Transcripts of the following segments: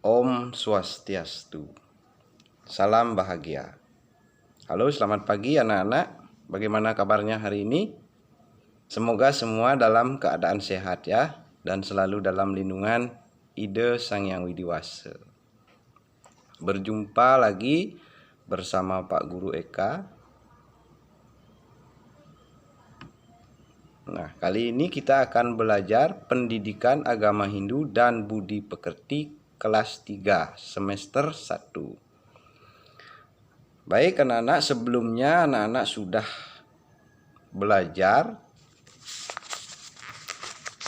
Om Swastiastu. Salam bahagia. Halo, selamat pagi anak-anak. Bagaimana kabarnya hari ini? Semoga semua dalam keadaan sehat ya, dan selalu dalam lindungan Ide Sang Hyang Widi Wasa. Berjumpa lagi bersama Pak Guru Eka. Nah, kali ini kita akan belajar Pendidikan Agama Hindu dan Budi Pekerti kelas 3 semester 1. Baik anak-anak, sebelumnya anak-anak sudah belajar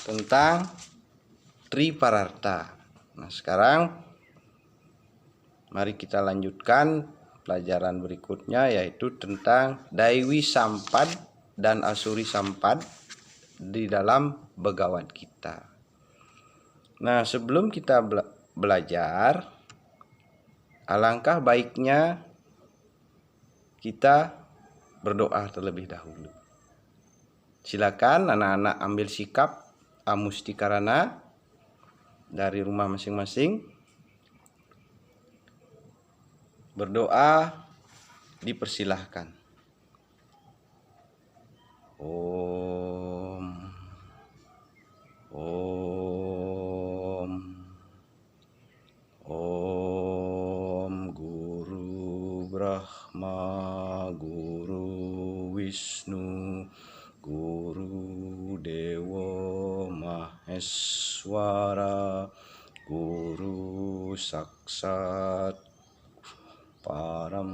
tentang Tripararta. Nah, sekarang mari kita lanjutkan pelajaran berikutnya, yaitu tentang Daiwi Sampad dan Asuri Sampad di dalam Bhagavad Gita. Nah, sebelum kita belajar, alangkah baiknya kita berdoa terlebih dahulu. Silakan anak-anak ambil sikap amustikarana dari rumah masing-masing. Berdoa dipersilahkan. Om Guru Brahma, Guru Wisnu, Guru Dewa Maheswara, Guru Saksat Param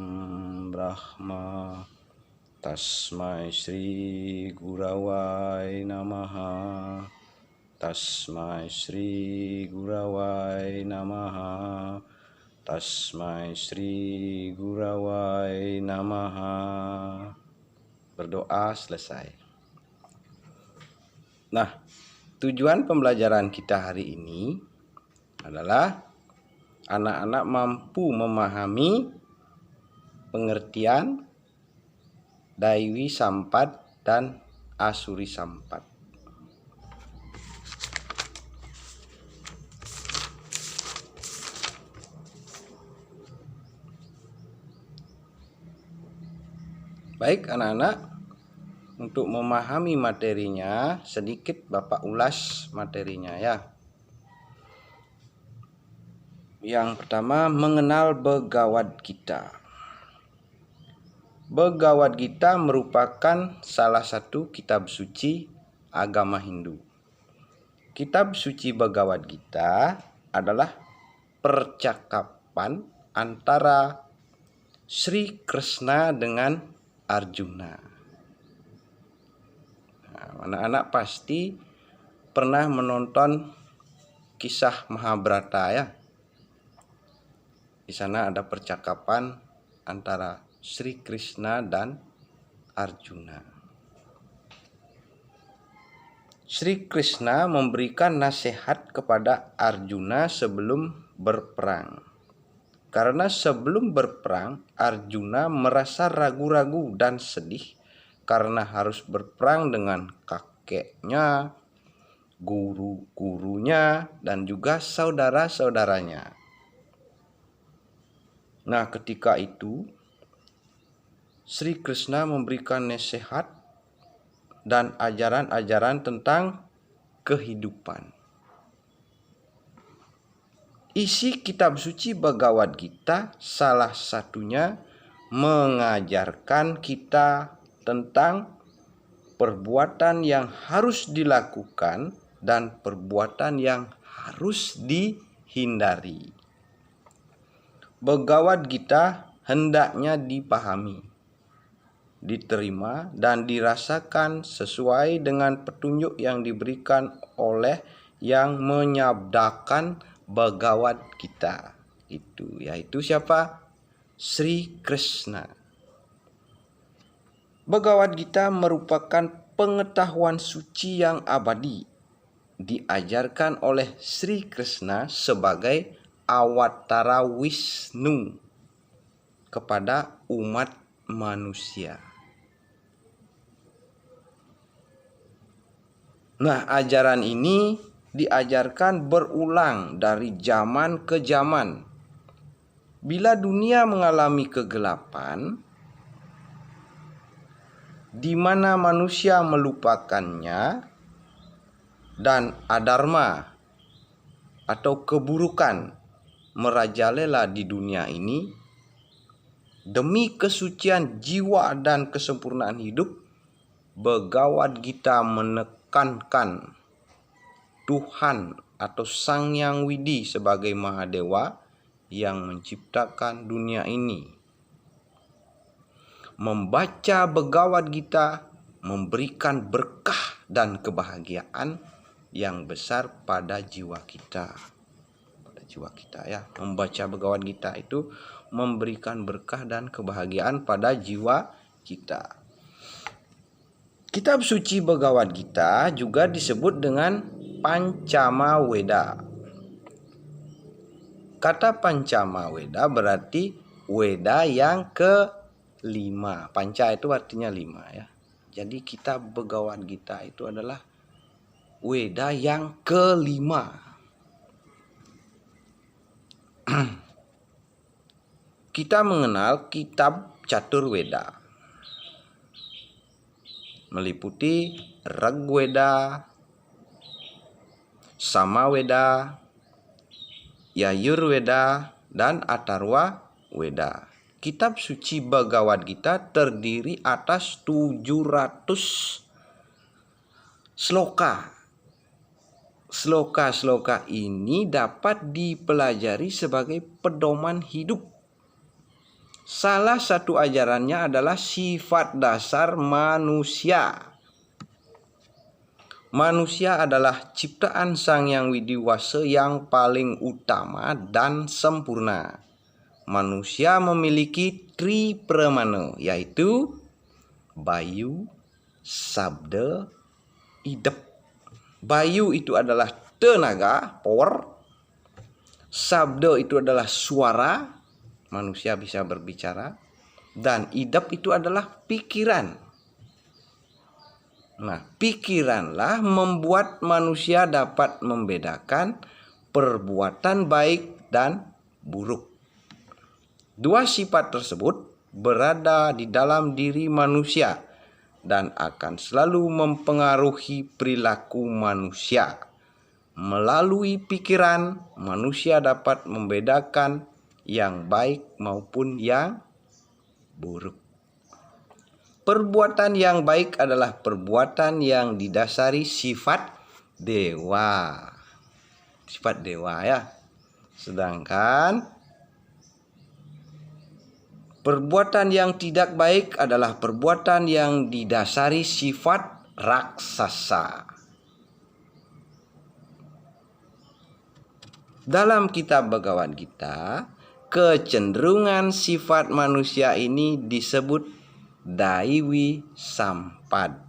Brahma, Tasmai Sri Gurawai Namaha, Tasmai Sri Gurawai Namaha, Tasmai Sri Gurawai Namaha. Berdoa selesai. Nah, tujuan pembelajaran kita hari ini adalah anak-anak mampu memahami pengertian Daiwi Sampad dan Asuri Sampad. Baik anak-anak, untuk memahami materinya sedikit Bapak ulas materinya ya. Yang pertama, mengenal Bhagavad Gita. Bhagavad Gita merupakan salah satu kitab suci agama Hindu. Kitab suci Bhagavad Gita adalah percakapan antara Sri Krishna dengan Arjuna. Nah, anak-anak pasti pernah menonton kisah Mahabharata ya. Di sana ada percakapan antara Sri Krishna dan Arjuna. Sri Krishna memberikan nasihat kepada Arjuna sebelum berperang. Karena sebelum berperang, Arjuna merasa ragu-ragu dan sedih karena harus berperang dengan kakeknya, guru-gurunya, dan juga saudara-saudaranya. Nah, ketika itu Sri Krishna memberikan nasihat dan ajaran-ajaran tentang kehidupan. Isi kitab suci Bhagavad Gita salah satunya mengajarkan kita tentang perbuatan yang harus dilakukan dan perbuatan yang harus dihindari. Bhagavad Gita hendaknya dipahami, diterima, dan dirasakan sesuai dengan petunjuk yang diberikan oleh yang menyabdakan Bhagavad Gita itu, yaitu siapa? Sri Krishna. Bhagavad Gita merupakan pengetahuan suci yang abadi, diajarkan oleh Sri Krishna sebagai awatara Wisnu kepada umat manusia. Nah, ajaran ini diajarkan berulang dari zaman ke zaman. Bila dunia mengalami kegelapan, di mana manusia melupakannya dan adharma atau keburukan merajalela di dunia ini, demi kesucian jiwa dan kesempurnaan hidup, Bhagavad Gita menekankan Tuhan atau Sang Hyang Widi sebagai Mahadewa yang menciptakan dunia ini. Membaca Bhagavad Gita memberikan berkah dan kebahagiaan yang besar pada jiwa kita. Membaca Bhagavad Gita itu memberikan berkah dan kebahagiaan pada jiwa kita. Kitab suci Bhagavad Gita juga disebut dengan Pancama Weda. Kata Pancama Weda berarti Weda yang kelima. Panca itu artinya 5 ya. Jadi kitab Bhagavad Gita itu adalah Weda yang kelima. Kita mengenal kitab Caturveda, meliputi Rigveda, Samaveda, Yajurveda, dan Atharva Veda. Kitab suci Bhagavad Gita terdiri atas 700 sloka. Sloka-sloka ini dapat dipelajari sebagai pedoman hidup. Salah satu ajarannya adalah sifat dasar manusia. Manusia adalah ciptaan Sang Hyang Widi Wasa yang paling utama dan sempurna. Manusia memiliki tripramana, yaitu Bayu, Sabda, Idep. Bayu itu adalah tenaga, power. Sabda itu adalah suara, manusia bisa berbicara. Dan idep itu adalah pikiran. Nah, pikiranlah membuat manusia dapat membedakan perbuatan baik dan buruk. Dua sifat tersebut berada di dalam diri manusia dan akan selalu mempengaruhi perilaku manusia. Melalui pikiran, manusia dapat membedakan yang baik maupun yang buruk. Perbuatan yang baik adalah perbuatan yang didasari sifat dewa. Sifat dewa ya. Sedangkan perbuatan yang tidak baik adalah perbuatan yang didasari sifat raksasa. Dalam kitab Bhagavad Gita, kecenderungan sifat manusia ini disebut Daiwi Sampad,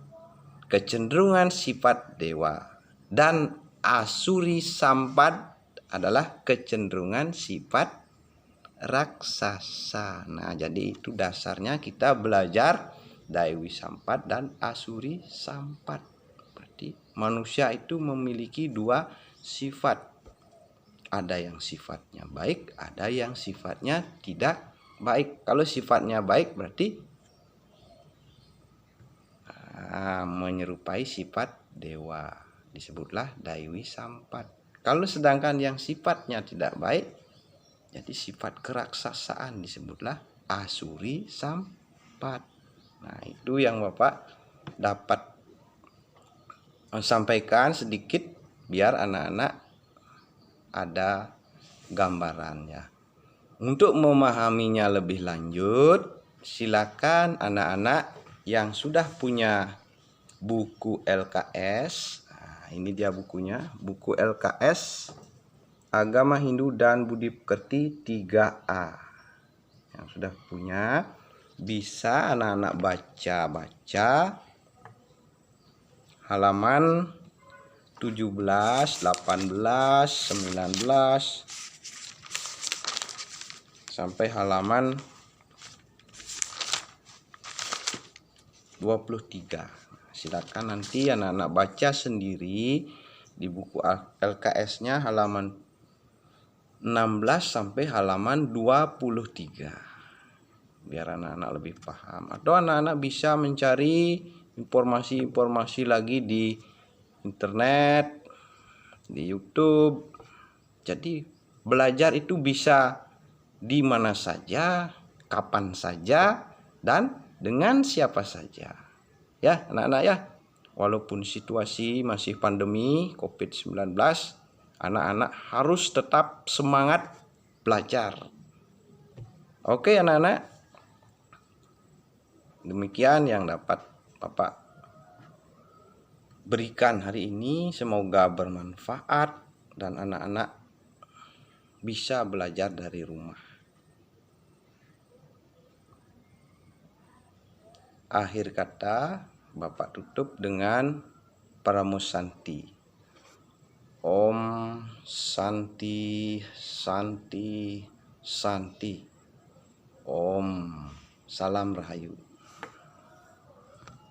kecenderungan sifat dewa, dan Asuri Sampad adalah kecenderungan sifat raksasa. Nah, jadi itu dasarnya kita belajar Daiwi Sampad dan Asuri Sampad. Berarti manusia itu memiliki dua sifat. Ada yang sifatnya baik, ada yang sifatnya tidak baik. Kalau sifatnya baik berarti menyerupai sifat dewa, disebutlah Daiwi Sampad. Kalau sedangkan yang sifatnya tidak baik, jadi sifat keraksasaan, disebutlah Asuri Sampad. Nah, itu yang Bapak dapat sampaikan sedikit biar anak-anak ada gambarannya. Untuk memahaminya lebih lanjut, silakan anak-anak yang sudah punya buku LKS. Nah, ini dia bukunya, buku LKS Agama Hindu dan Budi Pekerti 3A. Yang sudah punya, bisa anak-anak baca halaman 17, 18, 19 sampai halaman 23. Silakan nanti anak-anak baca sendiri di buku LKS-nya halaman 16 sampai halaman 23. Biar anak-anak lebih paham, atau anak-anak bisa mencari informasi-informasi lagi di internet, di YouTube. Jadi belajar itu bisa di mana saja, kapan saja, dan dengan siapa saja. Ya anak-anak ya, walaupun situasi masih pandemi COVID-19, anak-anak harus tetap semangat belajar. Oke anak-anak, demikian yang dapat Bapak berikan hari ini. Semoga bermanfaat dan anak-anak bisa belajar dari rumah. Akhir kata, Bapak tutup dengan Pramusanti. Om Santi Santi Santi. Om. Salam Rahayu.